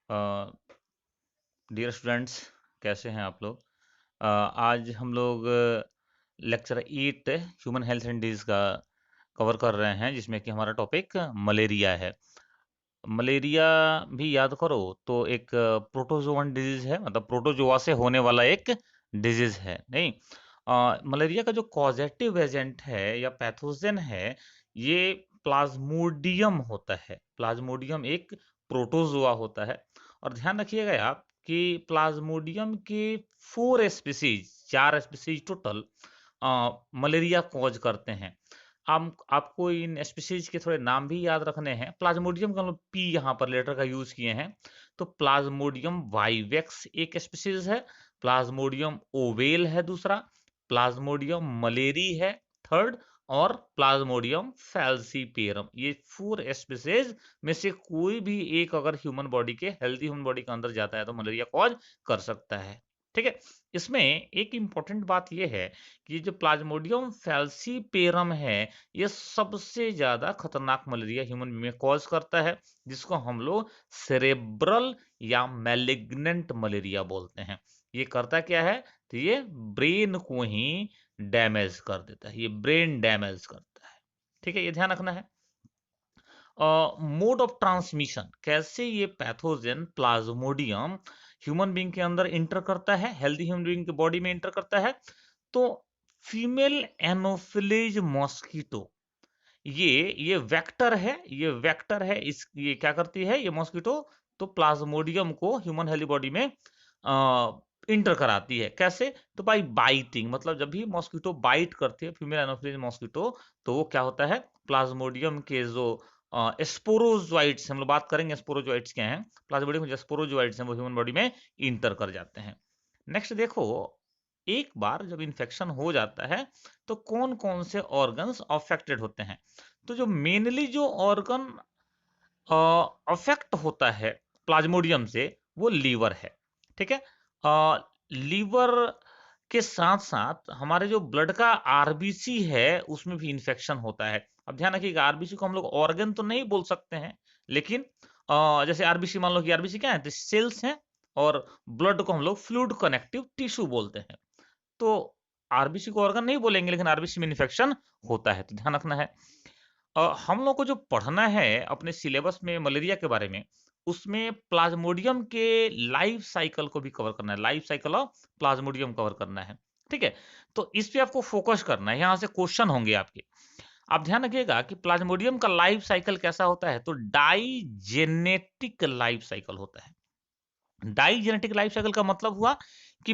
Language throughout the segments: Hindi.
डियर स्टूडेंट्स, कैसे हैं आप लोग? आज हम लोग lecture 8 human health and disease का कवर कर रहे हैं, जिसमें कि हमारा टॉपिक मलेरिया है। मलेरिया भी याद करो तो एक प्रोटोजोवन डिजीज है, मतलब प्रोटोजोआ से होने वाला एक डिजीज है। नहीं, मलेरिया का जो कॉजेटिव एजेंट है या पैथोजन है, ये प्लाज्मोडियम होता है। प्लाज्मोडियम एक प्रोटोजोआ होता है। और ध्यान रखिएगा आप कि प्लाज्मोडियम के 4 स्पीसीज टोटल मलेरिया कॉज करते हैं। आपको इन स्पीसीज के थोड़े नाम भी याद रखने हैं। प्लाज्मोडियम का हम लोग पी यहाँ पर लेटर का यूज किए हैं, तो प्लाज्मोडियम वाइवेक्स एक स्पीसीज है, प्लाज्मोडियम ओवेल है दूसरा, प्लाज्मोडियम मलेरी है थर्ड, और प्लाज्मोडियम फैल्सीपेरम। ये 4 स्पीसीज में से कोई भी एक अगर ह्यूमन बॉडी के हेल्दी ह्यूमन बॉडी के अंदर जाता है तो मलेरिया कॉज कर सकता है। ठीक है। इसमें एक इंपॉर्टेंट बात यह है कि जो प्लाज्मोडियम फैल्सीपेरम है, ये सबसे ज्यादा खतरनाक मलेरिया ह्यूमन बीइंग में कॉज करता है, जिसको हम लोग सेरेब्रल या मैलिग्नेंट मलेरिया बोलते हैं। ये करता क्या है? तो ये ब्रेन को ही डैमेज कर देता है, ये ब्रेन डैमेज करता है। ठीक है, ये ध्यान रखना है। मोड ऑफ ट्रांसमिशन, कैसे ये पैथोजन प्लाज्मोडियम ह्यूमन बीइंग के अंदर इंटर करता है, हेल्दी ह्यूमन बीइंग के बॉडी में इंटर करता है। तो फीमेल एनोफिलीज मॉस्किटो, ये वेक्टर है, ये वेक्टर है। ये क्या करती है ये मॉस्किटो? तो प्लाज्मोडियम को ह्यूमन हेल्दी बॉडी में इंटर कराती है। कैसे? तो बाई बाइटिंग, मतलब जब भी मॉस्किटो बाइट करती है फीमेल एनोफिलीज मॉस्किटो, तो वो क्या होता है, प्लाज्मोडियम के जो स्पोरोजोइट्स, हम लोग बात करेंगे स्पोरोजोइट्स क्या हैं, प्लाज्मोडियम के जो स्पोरोजोइट्स हैं वो ह्यूमन बॉडी में इंटर कर जाते हैं। नेक्स्ट देखो, एक बार जब इन्फेक्शन हो जाता है तो कौन कौन से ऑर्गन्स अफेक्टेड होते हैं? तो जो मेनली जो ऑर्गन अफेक्ट होता है प्लाज्मोडियम से, वो लीवर है। ठीक है। लीवर के साथ साथ हमारे जो ब्लड का आरबीसी है उसमें भी इन्फेक्शन होता है। अब ध्यान रखिएगा, आरबीसी को हम लोग ऑर्गन तो नहीं बोल सकते हैं, लेकिन जैसे आरबीसी, मान लो कि आरबीसी क्या है, तो सेल्स हैं, और ब्लड को हम लोग फ्लूइड कनेक्टिव टिश्यू बोलते हैं। तो आरबीसी को ऑर्गन नहीं बोलेंगे, लेकिन आरबीसी में इन्फेक्शन होता है, तो ध्यान रखना है। हम लोग को जो पढ़ना है अपने सिलेबस में मलेरिया के बारे में, उसमें प्लाज्मोडियम के लाइफ साइकिल को भी कवर करना है, life cycle of Plasmodium cover करना है। ठीक है, तो इस पे आपको फोकस करना है, यहाँ से क्वेश्चन होंगे आपके। आप ध्यान रखिएगा कि प्लाज्मोडियम का लाइफ साइकिल कैसा होता है, तो डाइजेनेटिक लाइफ साइकिल होता है। डाइजेनेटिक लाइफ साइकिल का मतलब हुआ कि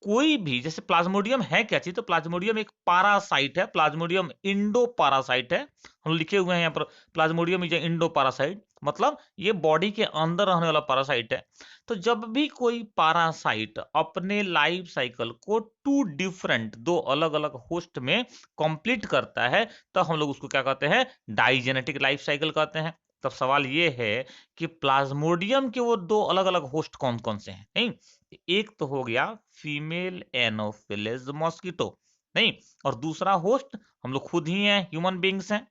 कोई भी, जैसे प्लाज्मोडियम है क्या चीज, तो प्लाज्मोडियम एक पारासाइट है, प्लाज्मोडियम इंडो पारासाइट है। हम लिखे हुए हैं यहाँ पर, प्लाज्मोडियम इज इंडो पारासाइट, मतलब ये बॉडी के अंदर रहने वाला पारासाइट है। तो जब भी कोई पारासाइट अपने लाइफ साइकिल को दो अलग अलग होस्ट में कंप्लीट करता है, तो हम लोग उसको क्या कहते हैं, डाइजेनेटिक लाइफ साइकिल कहते हैं। तब सवाल ये है कि प्लाज्मोडियम के वो 2 अलग-अलग होस्ट कौन-कौन से हैं? नहीं, एक तो हो गया फीमेल एनोफिलिस मॉस्किटो, नहीं, और दूसरा होस्ट हम लोग खुद ही हैं, ह्यूमन बीइंग्स हैं।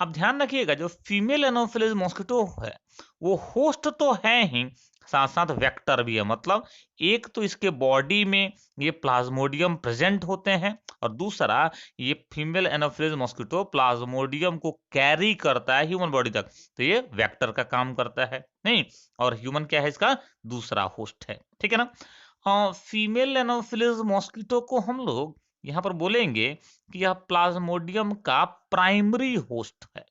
अब ध्यान रखिएगा, जो फीमेल एनोफिलिस मॉस्किटो है, वो होस्ट तो है ही, साथ साथ वेक्टर भी है। मतलब एक तो इसके बॉडी में ये प्लाज्मोडियम प्रेजेंट होते हैं, और दूसरा ये फीमेल एनोफिलिस मॉस्किटो प्लाज्मोडियम को कैरी करता है ह्यूमन बॉडी तक, तो ये वेक्टर का काम करता है। नहीं, और ह्यूमन क्या है, इसका दूसरा होस्ट है। ठीक है ना। फीमेल एनोफिलिस मॉस्किटो को हम लोग यहाँ पर बोलेंगे कि यह प्लाज्मोडियम का प्राइमरी होस्ट है।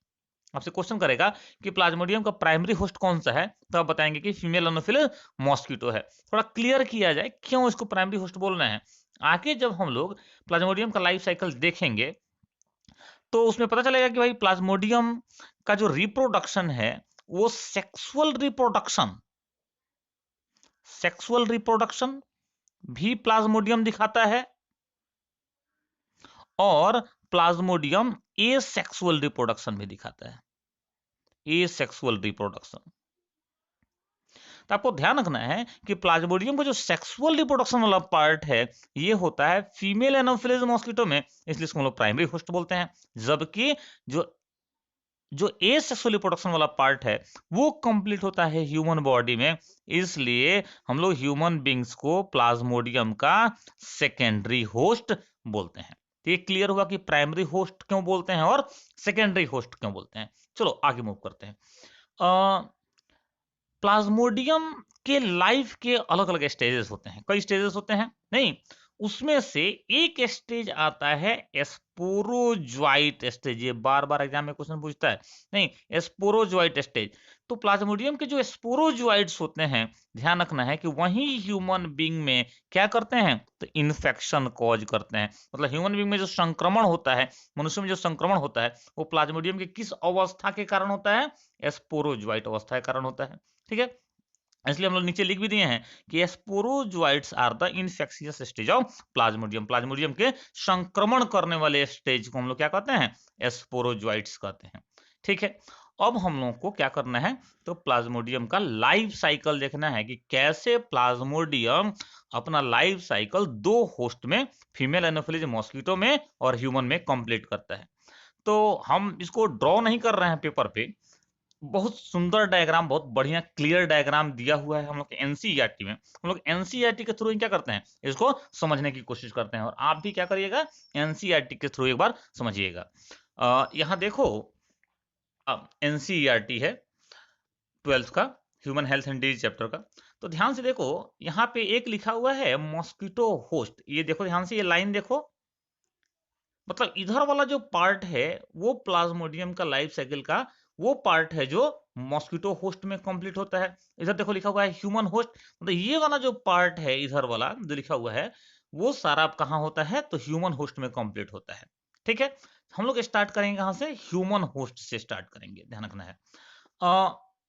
आपसे क्वेश्चन करेगा कि प्लाज्मोडियम का प्राइमरी होस्ट कौन सा है, तो आप बताएंगे कि फीमेल एनोफिलिस मॉस्किटो है। थोड़ा क्लियर किया जाए क्यों इसको प्राइमरी होस्ट बोल रहे हैं। आगे जब हम लोग प्लाज्मोडियम का लाइफ साइकिल देखेंगे, तो उसमें पता चलेगा कि भाई प्लाज्मोडियम का जो रिप्रोडक्शन है, वो सेक्सुअल रिप्रोडक्शन भी प्लाज्मोडियम दिखाता है, और प्लाज्मोडियम एसेक्सुअल रिप्रोडक्शन भी दिखाता है, एसेक्सुअल रिप्रोडक्शन। तो आपको ध्यान रखना है कि प्लाज्मोडियम का जो सेक्सुअल रिप्रोडक्शन वाला पार्ट है, ये होता है फीमेल एनोफिलिस मॉस्किटो में, इसलिए इसको हम लोग प्राइमरी होस्ट बोलते हैं। जबकि जो जो एसेक्सुअल रिप्रोडक्शन वाला पार्ट है वो कंप्लीट होता है ह्यूमन बॉडी में, इसलिए हम लोग ह्यूमन बींग्स को प्लाज्मोडियम का सेकेंडरी होस्ट बोलते हैं। तो ये क्लियर हुआ कि प्राइमरी होस्ट क्यों बोलते हैं और सेकेंडरी होस्ट क्यों बोलते हैं। चलो आगे मूव करते हैं। प्लाज्मोडियम के लाइफ के अलग अलग स्टेजेस होते हैं, कई स्टेजेस होते हैं नहीं, उसमें से एक स्टेज आता है स्पोरोजोइट स्टेज। ये बार बार एग्जाम में क्वेश्चन पूछता है नहीं, स्पोरोजोइट स्टेज। तो प्लाज्मोडियम के जो स्पोरोजोइट्स होते हैं, ध्यान रखना है कि वही ह्यूमन बींग में क्या करते हैं, तो इन्फेक्शन कॉज करते हैं। मतलब ह्यूमन बींग में जो संक्रमण होता है, मनुष्य में जो संक्रमण होता है, वो प्लाज्मोडियम के किस अवस्था के कारण होता है, स्पोरोजोइट अवस्था के कारण होता है। ठीक है, इसलिए हम लोग नीचे लिख भी दिए हैं कि sporozoites are the infectious stage of Plasmodium. Plasmodium के संक्रमण करने वाले स्टेज को हम लोग क्या कहते हैं, स्पोरोजोइट्स कहते हैं। ठीक है, अब हम लोग को क्या करना है, तो प्लाज्मोडियम का लाइफ साइकिल देखना है कि कैसे प्लाज्मोडियम अपना लाइफ साइकिल दो होस्ट में, फीमेल एनोफिलीज मॉस्किटो में और ह्यूमन में कंप्लीट करता है। तो हम इसको ड्रॉ नहीं कर रहे हैं पेपर पे, बहुत सुंदर डायग्राम, बहुत बढ़िया क्लियर डायग्राम दिया हुआ है हम लोग एनसीईआरटी में। हम लोग एनसीईआरटी के थ्रू क्या करते हैं, इसको समझने की कोशिश करते हैं, और आप भी क्या करिएगा, एनसीईआरटी के थ्रू एक बार समझिएगा। यहाँ देखो, एनसीईआरटी है 12th का human health and disease chapter का। तो ध्यान से देखो, यहाँ पे एक लिखा हुआ है मॉस्किटो होस्ट। ये देखो ध्यान से, ये लाइन देखो, मतलब इधर वाला जो पार्ट है वो प्लाज्मोडियम का लाइफ साइकिल का वो पार्ट है जो मॉस्किटो होस्ट में कंप्लीट होता है। इधर देखो लिखा हुआ है ह्यूमन होस्ट, मतलब ये वाला जो पार्ट है इधर वाला जो लिखा हुआ है वो सारा कहाँ होता है, तो ह्यूमन होस्ट में कंप्लीट होता है। ठीक है, हम लोग स्टार्ट करेंगे कहाँ से, ह्यूमन होस्ट से स्टार्ट करेंगे, ध्यान रखना है।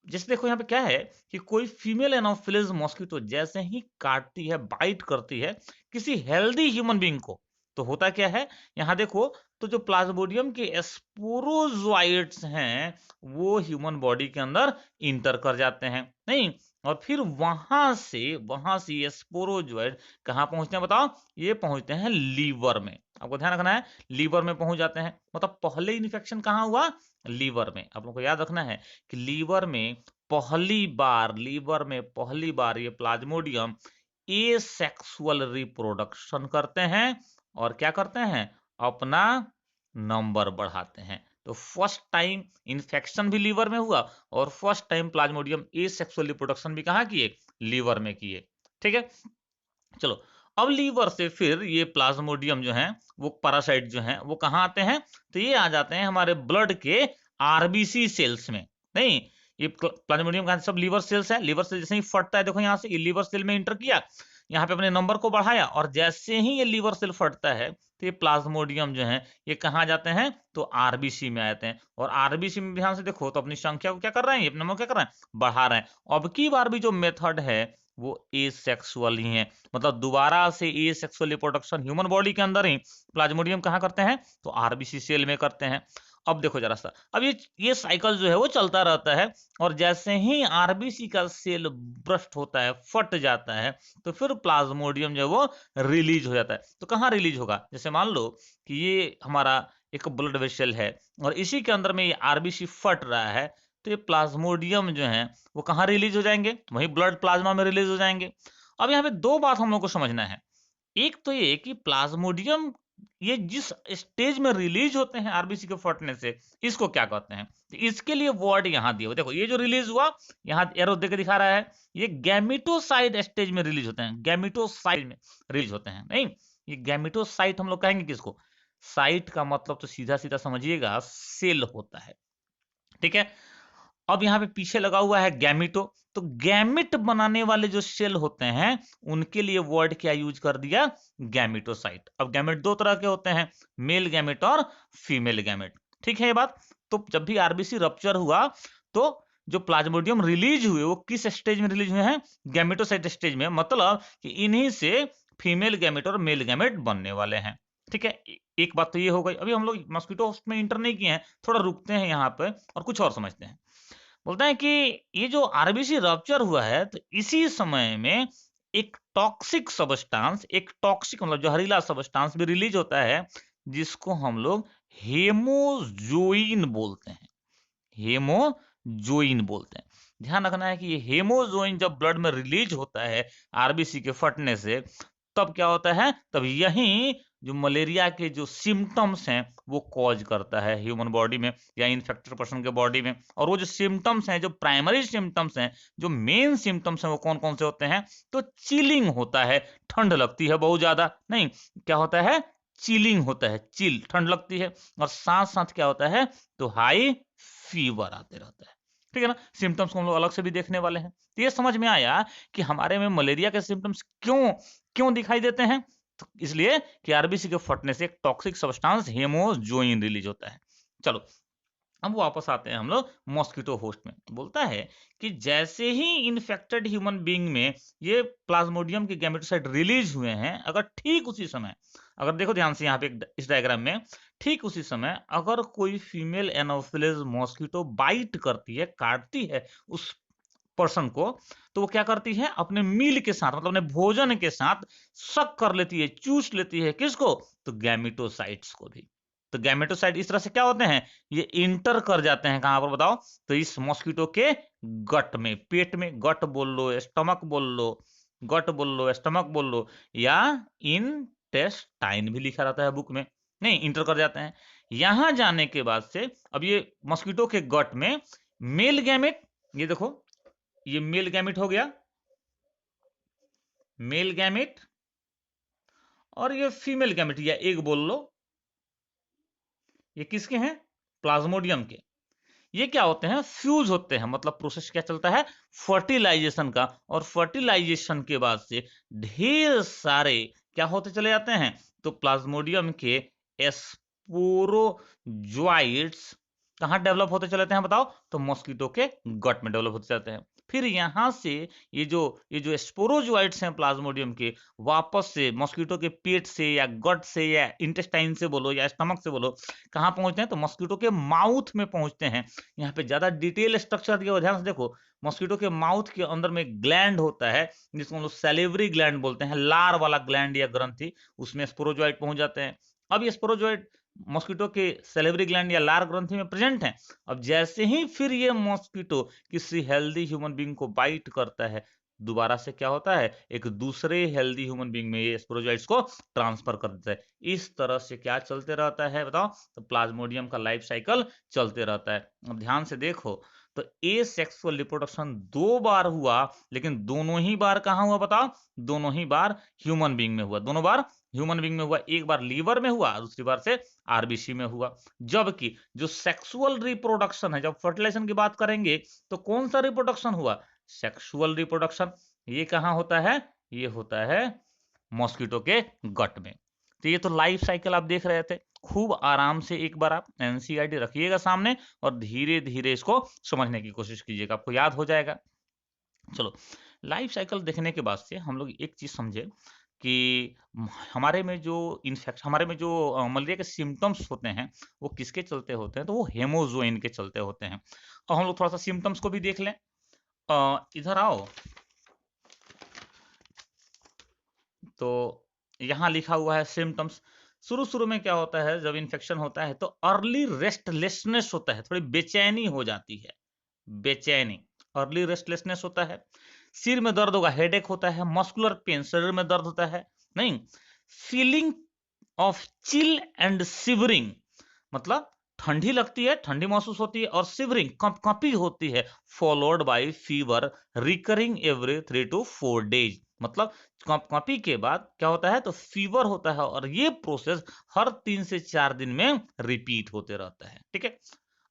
जैसे देखो यहाँ पे क्या है कि कोई फीमेल एनोफिलिस मॉस्किटो जैसे ही काटती है, बाइट करती है किसी हेल्दी ह्यूमन बीइंग को, तो होता क्या है, यहाँ देखो, तो जो प्लाज्मोडियम के स्पोरोजोइट्स हैं वो ह्यूमन बॉडी के अंदर इंटर कर जाते हैं नहीं, और फिर वहां से ये स्पोरोजोइट कहाँ पहुंचते हैं बताओ, ये पहुंचते हैं लीवर में। आपको ध्यान रखना है, लीवर में पहुंच जाते हैं। मतलब पहले इन्फेक्शन कहाँ हुआ, लीवर में। आप लोगों को याद रखना है कि लीवर में पहली बार ये प्लाज्मोडियम एसेक्सुअल रिप्रोडक्शन करते हैं और क्या करते हैं, अपना नंबर बढ़ाते हैं। तो फर्स्ट टाइम इन्फेक्शन भी लीवर में हुआ और first time Plasmodium asexual reproduction भी कहाँ किए, लीवर में किए। ठीक है, चलो अब लीवर से फिर ये प्लाज्मोडियम जो है वो पैरासाइट जो है वो कहाँ आते हैं, तो ये आ जाते हैं हमारे ब्लड के आरबीसी सेल्स में नहीं। ये प्लाज्मोडियम का सब लीवर सेल्स है, लीवर सेल जैसे ही फटता है, देखो यहाँ से ये लीवर सेल में इंटर किया, यहाँ पे अपने नंबर को बढ़ाया, और जैसे ही ये लीवर सेल फटता है तो ये प्लाज्मोडियम जो है ये कहाँ जाते हैं, तो आरबीसी में आते हैं। और आरबीसी में ध्यान से देखो तो अपनी संख्या को क्या कर रहे हैं, ये नंबर क्या कर रहे हैं, बढ़ा रहे हैं। अब की बार भी जो मेथड है वो एसेक्सुअल ही है, मतलब दोबारा से एसेक्सुअल रिप्रोडक्शन ह्यूमन बॉडी के अंदर ही प्लाज्मोडियम कहाँ करते हैं, तो आरबीसी सेल में करते हैं। अब देखो जरा सा, अब ये साइकिल जो है वो चलता रहता है, और जैसे ही आरबीसी का सेल ब्रस्ट होता है, फट जाता है, तो फिर प्लाज्मोडियम जो है वो रिलीज हो जाता है। तो कहाँ रिलीज होगा, जैसे मान लो कि ये हमारा एक ब्लड वेसल है और इसी के अंदर में ये आरबीसी फट रहा है, तो ये प्लाज्मोडियम जो है वो कहाँ रिलीज हो जाएंगे, वही ब्लड प्लाज्मा में रिलीज हो जाएंगे। अब यहाँ पे दो बात हम लोग को समझना है, एक तो ये कि प्लाज्मोडियम ये जिस स्टेज में रिलीज होते हैं आरबीसी के फटने से, इसको क्या कहते हैं, तो इसके लिए वर्ड यहाँ दिया हुआ देखो, ये जो रिलीज हुआ यहाँ एरो देके दिखा रहा है, ये गैमेटोसाइट स्टेज में रिलीज होते हैं, गैमेटोसाइट में रिलीज होते हैं नहीं। ये गैमेटोसाइट हम लोग कहेंगे किसको, साइट का मतलब तो सीधा सीधा समझिएगा सेल होता है। ठीक है, अब यहाँ पे पीछे लगा हुआ है गैमिटो, तो गैमिट बनाने वाले जो सेल होते हैं उनके लिए वर्ड क्या यूज कर दिया, गैमिटोसाइट। अब गैमिट दो तरह के होते हैं, मेल गैमिट और फीमेल गैमिट। ठीक है ये बात। तो जब भी आरबीसी रप्चर हुआ तो जो प्लाज्मोडियम रिलीज हुए वो किस स्टेज में रिलीज हुए हैं, गैमिटोसाइट स्टेज में, मतलब कि इन्हीं से फीमेल गैमिट और मेल गैमिट बनने वाले हैं। ठीक है, एक बात तो ये हो गई। अभी हम लोग मॉस्किटो होस्ट में इंटर नहीं किए हैं, थोड़ा रुकते हैं यहाँ पे और कुछ और समझते हैं। बोलता है कि ये जो आरबीसी रप्चर हुआ है तो इसी समय में एक टॉक्सिक सब्सटेंस, एक टॉक्सिक मतलब जहरीला सब्सटेंस भी रिलीज होता है जिसको हम लोग हेमोजोइन बोलते हैं। हेमोजोइन बोलते हैं। ध्यान रखना है कि ये हेमोजोइन जब ब्लड में रिलीज होता है आरबीसी के फटने से, तब क्या होता है, तब यही जो मलेरिया के जो सिम्टम्स हैं वो कॉज करता है ह्यूमन बॉडी में या इन्फेक्टेड पर्सन के बॉडी में। और वो जो सिम्टम्स हैं, जो प्राइमरी सिम्टम्स हैं, जो मेन सिम्टम्स हैं, वो कौन कौन से होते हैं? तो चिलिंग होता है, ठंड लगती है बहुत ज्यादा, नहीं क्या होता है, चिलिंग होता है, चिल ठंड लगती है, और साथ साथ क्या होता है, तो हाई फीवर आते रहता है। ठीक है ना, सिम्टम्स को हम लोग अलग से भी देखने वाले हैं। तो ये समझ में आया कि हमारे में मलेरिया के सिम्टम्स क्यों क्यों दिखाई देते हैं। तो इसलिए कि आरबीसी के फटने से एक टॉक्सिक सब्सटेंस हेमोजोइन रिलीज होता है। चलो अब वापस आते हैं हम लोग मॉस्किटो होस्ट में। बोलता है कि जैसे ही इन्फेक्टेड ह्यूमन बीइंग में ये प्लाज्मोडियम के गैमेटोसाइट रिलीज हुए हैं, अगर ठीक उसी समय, अगर देखो ध्यान से यहाँ पे इस डायग्राम में, ठीक उसी समय अगर कोई फीमेल एनोफिलिस मॉस्किटो बाइट करती है, काटती है उस पर्सन को, तो वो क्या करती है, अपने मील के साथ, मतलब अपने भोजन के साथ सक कर लेती है, चूस लेती है, किसको, तो गैमेटोसाइट्स को भी। तो गैमेटोसाइट इस तरह से क्या होते हैं, ये इंटर कर जाते हैं कहां पर बताओ, तो इस मॉस्किटो के गट में, पेट में, गट बोल लो, स्टमक बोल लो, गट बोल लो, स्टमक बोल लो, या इंटेस्टाइन भी लिखा रहता है बुक में, नहीं इंटर कर जाते हैं। यहां जाने के बाद से अब ये मॉस्किटो के गट में मेल गैमेट, ये देखो ये मेल गैमेट हो गया, मेल गैमेट, और ये फीमेल गैमेट या एग बोल लो, ये किसके हैं, प्लाज्मोडियम के। ये क्या होते हैं, फ्यूज होते हैं, मतलब प्रोसेस क्या चलता है, फर्टिलाइजेशन का, और फर्टिलाइजेशन के बाद से ढेर सारे क्या होते चले जाते हैं, तो प्लाज्मोडियम के स्पोरोजोइट्स कहां डेवलप होते चले जाते हैं बताओ, तो मॉस्किटो के गट में डेवलप होते जाते हैं। फिर यहां से ये जो स्पोरोजोइट्स हैं प्लाज्मोडियम के, वापस से मॉस्किटो के पेट से या गट से या इंटेस्टाइन से बोलो या स्टमक से बोलो, कहां पहुंचते हैं, तो मॉस्किटो के माउथ में पहुंचते हैं। यहाँ पे ज्यादा डिटेल स्ट्रक्चर दिया, ध्यान से देखो, मॉस्किटो के माउथ के अंदर में ग्लैंड होता है जिसको हम लोग सैलिवरी ग्लैंड बोलते हैं, लार वाला ग्लैंड या ग्रंथि, उसमें स्पोरोजोइट पहुंच जाते हैं। अब ये स्पोरोजोइट मॉस्किटो के सैलिवरी ग्लैंड या लार ग्रंथि में प्रेजेंट है। अब जैसे ही फिर ये मॉस्किटो किसी हेल्दी ह्यूमन बीइंग को बाइट करता है, दोबारा से क्या होता है, एक दूसरे हेल्दी ह्यूमन बीइंग में ये स्पोरोजोइट्स को ट्रांसफर कर देता है। इस तरह से क्या चलते रहता है बताओ, तो प्लाज्मोडियम का लाइफ साइकिल चलते रहता है। अब ध्यान से देखो, तो ए सेक्सुअल रिप्रोडक्शन 2 बार हुआ, लेकिन दोनों ही बार कहां हुआ बताओ, दोनों ही बार ह्यूमन बीइंग में हुआ, दोनों बार ह्यूमन बीइंग में हुआ। एक बार लीवर में हुआ, दूसरी बार से आरबीसी में हुआ। जबकि जो सेक्सुअल रिप्रोडक्शन है, जब फर्टिलाइजेशन की बात करेंगे, तो कौन सा रिप्रोडक्शन हुआ, सेक्सुअल रिप्रोडक्शन। ये कहां होता है, ये होता है मॉस्किटो के गट में। तो ये तो लाइफ साइकिल आप देख रहे थे। खूब आराम से एक बार आप एनसीईआरटी रखिएगा सामने और धीरे धीरे इसको समझने की कोशिश कीजिएगा, आपको याद हो जाएगा। चलो, लाइफ साइकिल देखने के बाद से हम लोग एक चीज समझे कि हमारे में जो हमारे में जो मलेरिया के सिम्टम्स होते हैं, वो किसके चलते होते हैं, तो वो हेमोजोइन के चलते होते हैं। और हम लोग थोड़ा सा सिम्टम्स को भी देख लें। इधर आओ, तो यहाँ लिखा हुआ है सिम्टम्स। शुरू शुरू में क्या होता है, जब इन्फेक्शन होता है तो अर्ली रेस्टलेसनेस होता है, थोड़ी बेचैनी हो जाती है, बेचैनी, अर्ली रेस्टलेसनेस होता है। सिर में दर्द होगा, हेडेक होता है, मस्कुलर पेन, शरीर में दर्द होता है, नहीं, feeling of chill and shivering, मतलब ठंडी लगती है, ठंडी महसूस होती है, और शिवरिंग, कंपकंपी होती है, followed by fever recurring every 3 to 4 days, मतलब कंपकंपी के बाद क्या होता है, तो फीवर होता है, और ये प्रोसेस हर 3 से 4 दिन में रिपीट होते रहता है। ठीक है,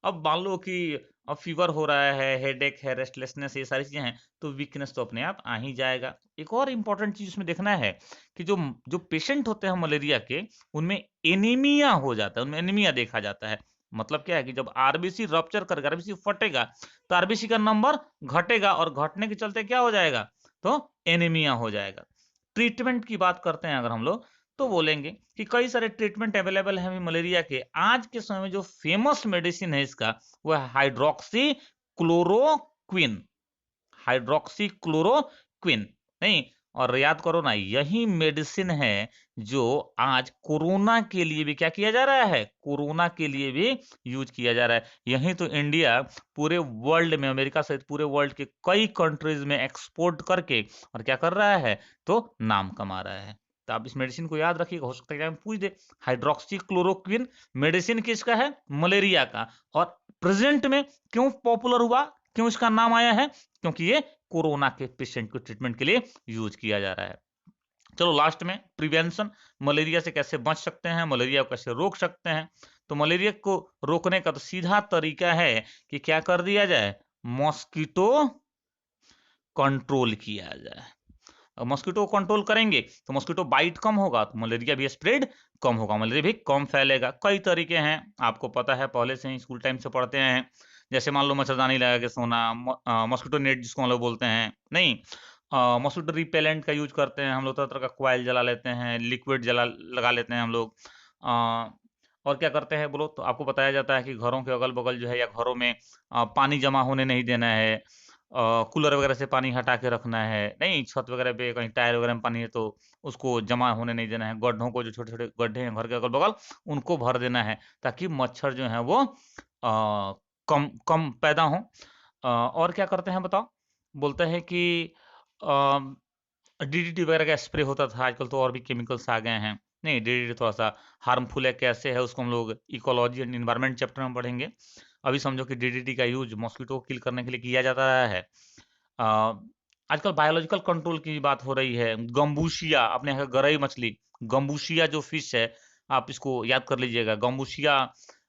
अब मान लो कि अब फीवर हो रहा है, हेडेक है, रेस्टलेसनेस, ये सारी चीजें हैं, तो वीकनेस तो अपने आप आ ही जाएगा। एक और इंपॉर्टेंट चीज इसमें देखना है कि जो जो पेशेंट होते हैं मलेरिया के, उनमें एनीमिया हो जाता है, उनमें एनीमिया देखा जाता है। मतलब क्या है कि जब आरबीसी रप्चर करेगा, आरबीसी फटेगा, तो आरबीसी का नंबर घटेगा, और घटने के चलते क्या हो जाएगा, तो एनीमिया हो जाएगा। ट्रीटमेंट की बात करते हैं अगर हम लोग, तो बोलेंगे कि कई सारे ट्रीटमेंट अवेलेबल है मलेरिया के। आज के समय में जो फेमस मेडिसिन है इसका, वो है हाइड्रोक्सी क्लोरोक्विन, हाइड्रोक्सी क्लोरोक्विन, नहीं, और याद करो ना, यही मेडिसिन है जो आज कोरोना के लिए भी क्या किया जा रहा है, कोरोना के लिए भी यूज किया जा रहा है। यही तो इंडिया पूरे वर्ल्ड में, अमेरिका सहित पूरे वर्ल्ड के कई कंट्रीज में एक्सपोर्ट करके और क्या कर रहा है, तो नाम कमा रहा है। तो आप इस मेडिसिन को याद रखिएगा, हो सकता है कि पूछ दे। हाइड्रोक्सी क्लोरोक्विन मेडिसिन किसका है, मलेरिया का। और प्रेजेंट में क्यों पॉपुलर हुआ, क्यों इसका नाम आया है, क्योंकि ये कोरोना के पेशेंट को ट्रीटमेंट के लिए यूज किया जा रहा है। चलो लास्ट में प्रिवेंशन, मलेरिया से कैसे बच सकते हैं, मलेरिया को कैसे रोक सकते हैं। तो मलेरिया को रोकने का तो सीधा तरीका है कि क्या कर दिया जाए, मॉस्किटो कंट्रोल किया जाए। मॉस्किटो को कंट्रोल करेंगे तो मॉस्किटो बाइट कम होगा, तो मलेरिया भी स्प्रेड कम होगा, मलेरिया भी कम फैलेगा। कई तरीके हैं, आपको पता है, पहले से ही स्कूल टाइम से पढ़ते हैं। जैसे मान लो मच्छरदानी लगा के सोना, मॉस्किटो नेट जिसको हम लोग बोलते हैं, नहीं, मॉस्किटो रिपेलेंट का यूज करते हैं हम लोग, तरह तरह का क्वाइल जला लेते हैं, लिक्विड जला लगा लेते हैं हम लोग। और क्या करते हैं बोलो, तो आपको बताया जाता है कि घरों के अगल बगल जो है, या घरों में पानी जमा होने नहीं देना है, कूलर वगैरह से पानी हटा के रखना है, नहीं, छत वगैरह पे कहीं टायर वगैरह में पानी है तो उसको जमा होने नहीं देना है, गड्ढों को, जो छोटे छोटे गड्ढे हैं घर के अगल बगल, उनको भर देना है, ताकि मच्छर जो है वो कम कम पैदा हो। और क्या करते हैं बताओ, बोलते हैं कि डीडीटी वगैरह का स्प्रे होता था, आजकल तो और भी केमिकल्स आ गए हैं। नहीं, डीडीटी थोड़ा सा हार्मफुल है, कैसे है उसको हम लोग इकोलॉजी एंड इन्वायरमेंट चैप्टर में पढ़ेंगे। अभी समझो कि डीडीटी का यूज मॉस्किटो को किल करने के लिए किया जाता है। अ, आजकल बायोलॉजिकल कंट्रोल की बात हो रही है। गम्बूशिया, अपने यहाँ का गरई मछली, गम्बूशिया जो फिश है, आप इसको याद कर लीजिएगा। गम्बूशिया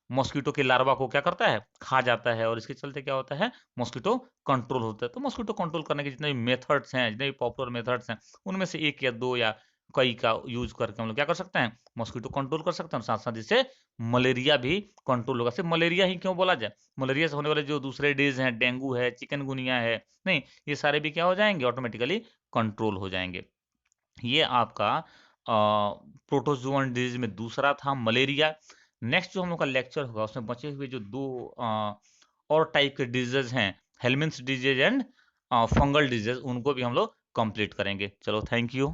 मॉस्किटो के लार्वा को क्या करता है, खा जाता है, और इसके चलते क्या होता है, मॉस्किटो कंट्रोल होता है। तो मॉस्किटो कंट्रोल करने के जितने भी मेथड्स हैं, जितने भी पॉपुलर मेथड्स हैं, उनमें से एक या दो या कई का यूज करके हम लोग क्या कर सकते हैं, मॉस्किटो कंट्रोल कर सकते हैं। साथ साथ इससे मलेरिया भी कंट्रोल होगा। सिर्फ मलेरिया ही क्यों बोला जाए, मलेरिया से होने वाले जो दूसरे डिजीज हैं, डेंगू है, चिकनगुनिया है, नहीं, ये सारे भी क्या हो जाएंगे, ऑटोमेटिकली कंट्रोल हो जाएंगे। ये आपका प्रोटोजोअन डिजीज में दूसरा था, मलेरिया। नेक्स्ट जो हम लोग का लेक्चर होगा उसमें बचे हुए जो दो और टाइप के डिजीज हैं, हेलमिंथ्स डिजीज एंड फंगल डिजीज, उनको भी हम लोग कंप्लीट करेंगे। चलो, थैंक यू।